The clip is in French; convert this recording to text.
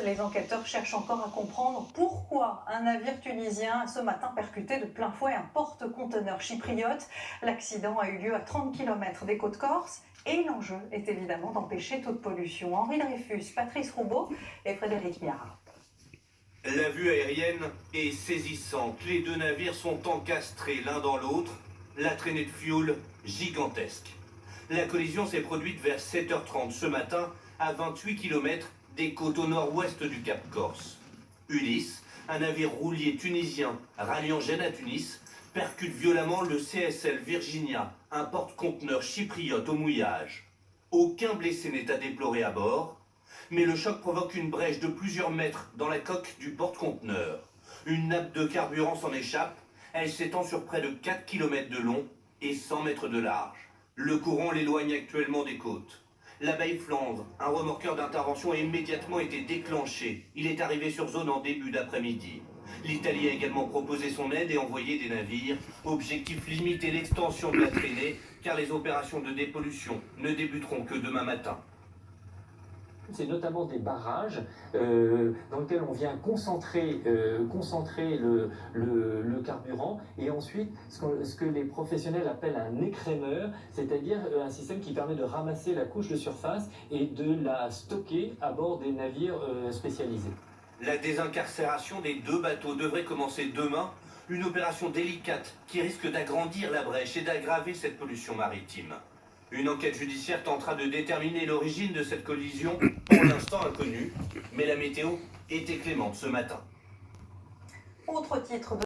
Les enquêteurs cherchent encore à comprendre pourquoi un navire tunisien a ce matin percuté de plein fouet un porte-conteneur chypriote. L'accident a eu lieu à 30 km des côtes corses et l'enjeu est évidemment d'empêcher toute pollution. Henri Dreyfus, Patrice Roubaud et Frédéric Miard. La vue aérienne est saisissante. Les deux navires sont encastrés l'un dans l'autre. La traînée de fioul gigantesque. La collision s'est produite vers 7h30 ce matin à 28 km des côtes au nord-ouest du Cap Corse. Ulysse, un navire roulier tunisien ralliant Gênes à Tunis, percute violemment le CSL Virginia, un porte-conteneur chypriote au mouillage. Aucun blessé n'est à déplorer à bord, mais le choc provoque une brèche de plusieurs mètres dans la coque du porte-conteneur. Une nappe de carburant s'en échappe, elle s'étend sur près de 4 km de long et 100 mètres de large. Le courant l'éloigne actuellement des côtes. La baie Flandre, un remorqueur d'intervention a immédiatement été déclenché. Il est arrivé sur zone en début d'après-midi. L'Italie a également proposé son aide et envoyé des navires. Objectif limiter l'extension de la traînée, car les opérations de dépollution ne débuteront que demain matin. C'est notamment des barrages dans lesquels on vient concentrer le carburant et ensuite ce que les professionnels appellent un écrémeur, c'est-à-dire un système qui permet de ramasser la couche de surface et de la stocker à bord des navires spécialisés. La désincarcération des deux bateaux devrait commencer demain, une opération délicate qui risque d'agrandir la brèche et d'aggraver cette pollution maritime. Une enquête judiciaire tentera de déterminer l'origine de cette collision, pour l'instant inconnue, mais la météo était clémente ce matin. Autre titre de